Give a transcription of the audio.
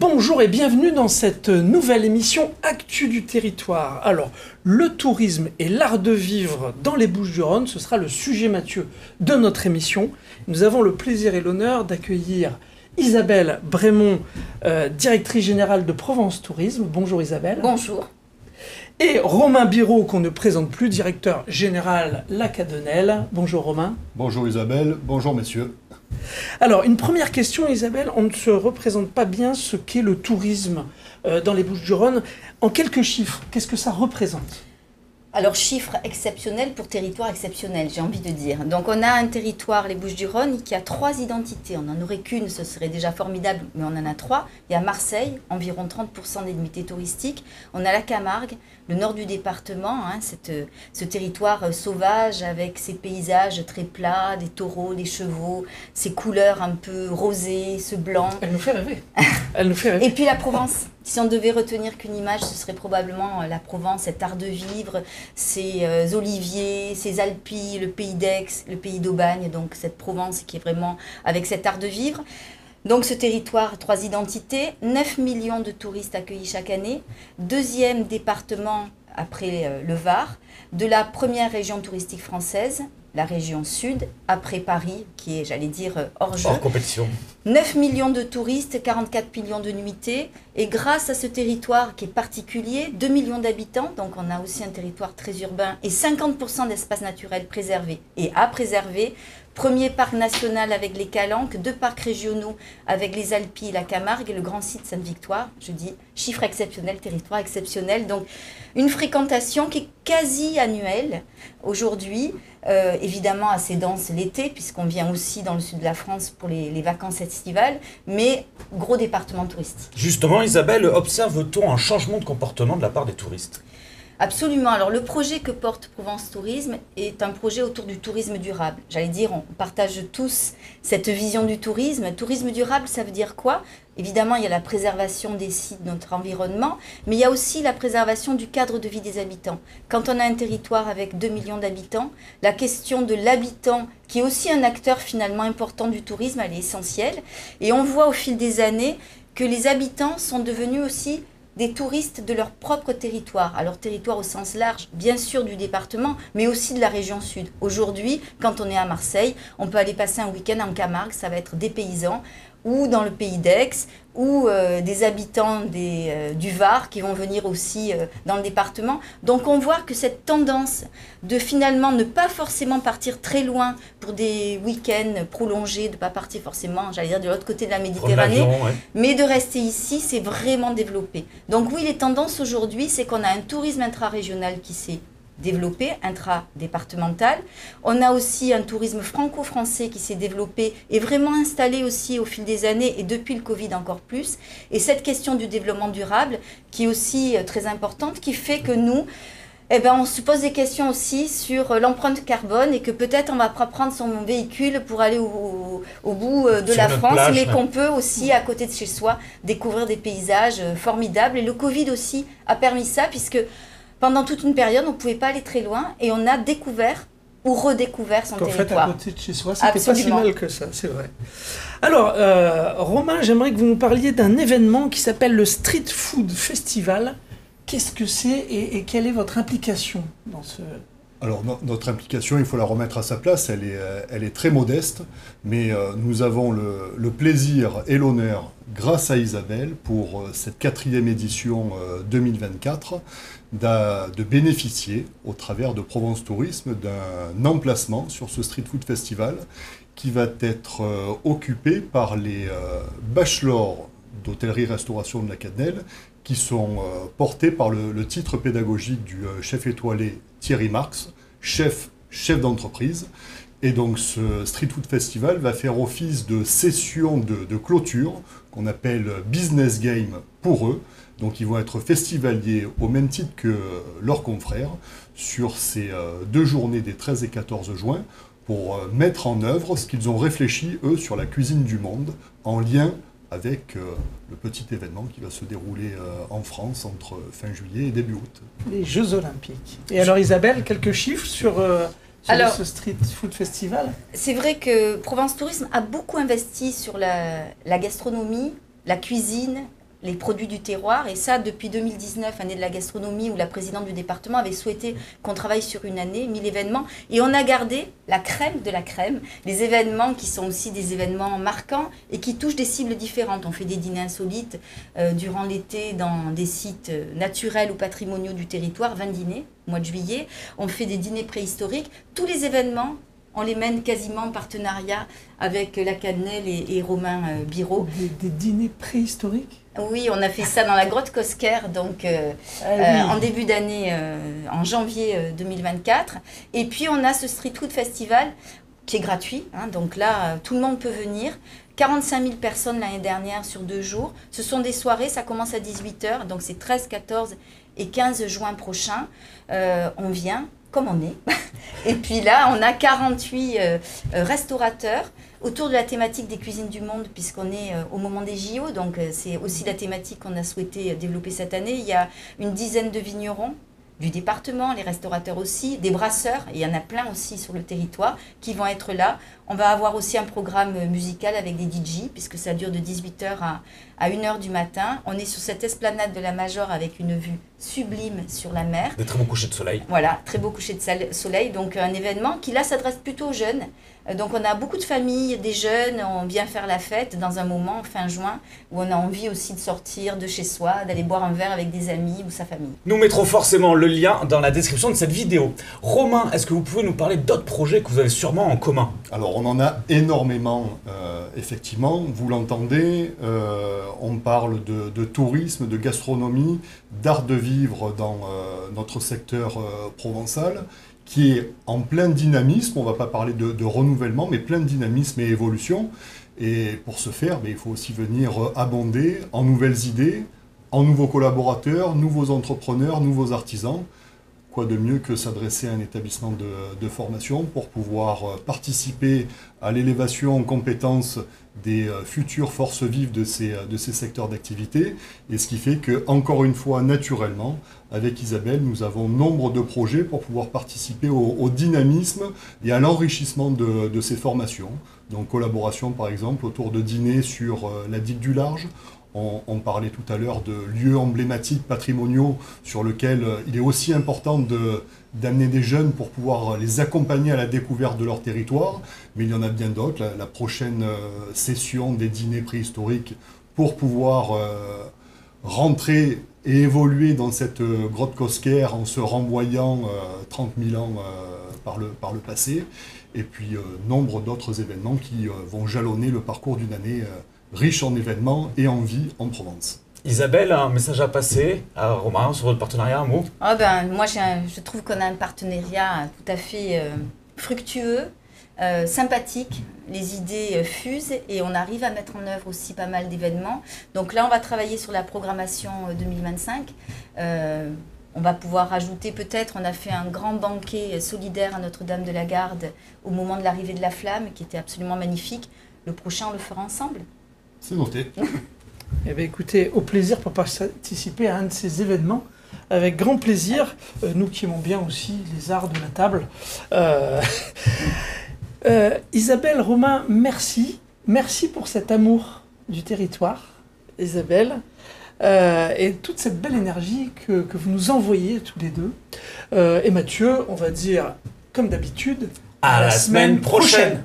Bonjour et bienvenue dans cette nouvelle émission Actu du territoire. Alors, le tourisme et l'art de vivre dans les Bouches-du-Rhône, ce sera le sujet Mathieu de notre émission. Nous avons le plaisir et l'honneur d'accueillir Isabelle Brémond, directrice générale de Provence Tourisme. Bonjour Isabelle. Bonjour. Et Romain Biraud, qu'on ne présente plus, directeur général La Cadenelle. Bonjour Romain. Bonjour Isabelle, bonjour messieurs. Alors, une première question Isabelle, on ne se représente pas bien ce qu'est le tourisme dans les Bouches-du-Rhône. En quelques chiffres, qu'est-ce que ça représente ? Alors, chiffre exceptionnel pour territoire exceptionnel, j'ai envie de dire. Donc, on a un territoire, les Bouches-du-Rhône, qui a 3 identités. On n'en aurait qu'une, ce serait déjà formidable, mais on en a 3. Il y a Marseille, environ 30% des unités touristiques. On a la Camargue, le nord du département, ce territoire sauvage avec ses paysages très plats, des taureaux, des chevaux, ses couleurs un peu rosées, ce blanc. Elle nous fait rêver. Elle nous fait rêver. Et puis la Provence. Si on devait retenir qu'une image, ce serait probablement la Provence, cet art de vivre, ces oliviers, ces Alpilles, le pays d'Aix, le pays d'Aubagne, donc cette Provence qui est vraiment avec cet art de vivre. Donc ce territoire, 3 identités, 9 millions de touristes accueillis chaque année, 2e département après le Var, de la première région touristique française, la région sud, après Paris, qui est, j'allais dire, hors jeu. Hors compétition. 9 millions de touristes, 44 millions de nuitées. Et grâce à ce territoire qui est particulier, 2 millions d'habitants, donc on a aussi un territoire très urbain, et 50% d'espaces naturels préservés et à préserver. Premier parc national avec les Calanques, 2 parcs régionaux avec les Alpilles, la Camargue et le grand site Sainte-Victoire. Je dis chiffre exceptionnel, territoire exceptionnel. Donc une fréquentation qui est quasi annuelle aujourd'hui, évidemment assez dense l'été puisqu'on vient aussi dans le sud de la France pour les vacances estivales, mais gros département touristique. Justement Isabelle, observe-t-on un changement de comportement de la part des touristes ? Absolument. Alors le projet que porte Provence Tourisme est un projet autour du tourisme durable. J'allais dire, on partage tous cette vision du tourisme. Tourisme durable, ça veut dire quoi ? Évidemment, il y a la préservation des sites de notre environnement, mais il y a aussi la préservation du cadre de vie des habitants. Quand on a un territoire avec 2 millions d'habitants, la question de l'habitant, qui est aussi un acteur finalement important du tourisme, elle est essentielle. Et on voit au fil des années que les habitants sont devenus aussi des touristes de leur propre territoire, alors territoire au sens large, bien sûr du département, mais aussi de la région sud. Aujourd'hui, quand on est à Marseille, on peut aller passer un week-end en Camargue, ça va être des paysans, ou dans le pays d'Aix, ou des habitants du Var qui vont venir aussi dans le département. Donc on voit que cette tendance de finalement ne pas forcément partir très loin pour des week-ends prolongés, de ne pas partir forcément, j'allais dire, de l'autre côté de la Méditerranée, mais de rester ici, c'est vraiment développé. Donc oui, les tendances aujourd'hui, c'est qu'on a un tourisme intra-régional qui s'est développé, intra-départemental. On a aussi un tourisme franco-français qui s'est développé et vraiment installé aussi au fil des années et depuis le Covid encore plus. Et cette question du développement durable qui est aussi très importante, qui fait que nous, on se pose des questions aussi sur l'empreinte carbone et que peut-être on ne va pas prendre son véhicule pour aller au bout de la France, plage, mais qu'on peut aussi, à côté de chez soi, découvrir des paysages formidables. Et le Covid aussi a permis ça puisque pendant toute une période, on ne pouvait pas aller très loin et on a découvert ou redécouvert son territoire. En fait, à côté de chez soi, c'était pas si mal que ça, c'est vrai. Alors, Romain, j'aimerais que vous nous parliez d'un événement qui s'appelle le Street Food Festival. Qu'est-ce que c'est et quelle est votre implication dans ce... Alors, notre implication, il faut la remettre à sa place, elle est très modeste, mais nous avons le plaisir et l'honneur, grâce à Isabelle, pour cette 4e édition 2024, de bénéficier, au travers de Provence Tourisme, d'un emplacement sur ce Street Food Festival qui va être occupé par les bachelors d'hôtellerie-restauration de la Cadenelle qui sont portés par le titre pédagogique du chef étoilé Thierry Marx, chef d'entreprise. Et donc ce Street Food Festival va faire office de session de clôture qu'on appelle Business Game pour eux. Donc ils vont être festivaliers au même titre que leurs confrères sur ces 2 journées des 13 et 14 juin pour mettre en œuvre ce qu'ils ont réfléchi, eux, sur la cuisine du monde en lien avec le petit événement qui va se dérouler en France entre fin juillet et début août. Les Jeux Olympiques. Et alors Isabelle, quelques chiffres sur ce Street Food Festival ? C'est vrai que Provence Tourisme a beaucoup investi sur la gastronomie, la cuisine, les produits du terroir. Et ça, depuis 2019, année de la gastronomie, où la présidente du département avait souhaité qu'on travaille sur une année, 1000 événements. Et on a gardé la crème de la crème, les événements qui sont aussi des événements marquants et qui touchent des cibles différentes. On fait des dîners insolites durant l'été dans des sites naturels ou patrimoniaux du territoire, 20 dîners au mois de juillet. On fait des dîners préhistoriques. Tous les événements, on les mène quasiment en partenariat avec la Cannelle et Romain Biraud. Des dîners préhistoriques? Oui, on a fait ça dans la grotte Cosquer, donc en début d'année, en janvier 2024. Et puis on a ce Street Food Festival qui est gratuit, hein, donc là tout le monde peut venir. 45 000 personnes l'année dernière sur 2 jours. Ce sont des soirées, ça commence à 18h, donc c'est 13, 14 et 15 juin prochain. On vient comme on est. Et puis là, on a 48 restaurateurs autour de la thématique des cuisines du monde, puisqu'on est au moment des JO, donc c'est aussi la thématique qu'on a souhaité développer cette année. Il y a une dizaine de vignerons du département, les restaurateurs aussi, des brasseurs, et il y en a plein aussi sur le territoire, qui vont être là. On va avoir aussi un programme musical avec des DJ, puisque ça dure de 18h à 1h du matin. On est sur cette esplanade de la Major avec une vue sublime sur la mer. Des très beaux couchers de soleil. Voilà, très beau coucher de soleil. Donc un événement qui là s'adresse plutôt aux jeunes. Donc on a beaucoup de familles, des jeunes, on vient faire la fête dans un moment, fin juin, où on a envie aussi de sortir de chez soi, d'aller boire un verre avec des amis ou sa famille. Nous mettrons forcément le lien dans la description de cette vidéo. Romain, est-ce que vous pouvez nous parler d'autres projets que vous avez sûrement en commun? Alors on en a énormément, effectivement, vous l'entendez, on parle de tourisme, de gastronomie, d'art de vivre dans notre secteur provençal, qui est en plein dynamisme. On ne va pas parler de renouvellement, mais plein de dynamisme et évolution. Et pour ce faire, il faut aussi venir abonder en nouvelles idées, en nouveaux collaborateurs, nouveaux entrepreneurs, nouveaux artisans. Quoi de mieux que s'adresser à un établissement de formation pour pouvoir participer à l'élévation en compétences des futures forces vives de ces secteurs d'activité. Et ce qui fait que, encore une fois, naturellement, avec Isabelle, nous avons nombre de projets pour pouvoir participer au dynamisme et à l'enrichissement de ces formations. Donc collaboration par exemple autour de dîners sur la digue du Large. On parlait tout à l'heure de lieux emblématiques, patrimoniaux, sur lesquels il est aussi important d'amener des jeunes pour pouvoir les accompagner à la découverte de leur territoire. Mais il y en a bien d'autres. La prochaine session des dîners préhistoriques pour pouvoir rentrer et évoluer dans cette grotte Cosquer en se renvoyant 30 000 ans par le passé. Et puis nombre d'autres événements qui vont jalonner le parcours d'une année riche en événements et en vie en Provence. Isabelle, un message à passer à Romain sur votre partenariat, un mot? Moi, je trouve qu'on a un partenariat tout à fait fructueux, sympathique. Les idées fusent et on arrive à mettre en œuvre aussi pas mal d'événements. Donc là, on va travailler sur la programmation 2025. On va pouvoir rajouter peut-être, on a fait un grand banquet solidaire à Notre-Dame de la Garde au moment de l'arrivée de la flamme, qui était absolument magnifique. Le prochain, on le fera ensemble. C'est noté. Eh bien, écoutez, au plaisir pour participer à un de ces événements. Avec grand plaisir, nous qui aimons bien aussi les arts de la table. Isabelle, Romain, merci. Merci pour cet amour du territoire, Isabelle. Et toute cette belle énergie que vous nous envoyez tous les deux. Et Mathieu, on va dire, comme d'habitude, à la semaine prochaine.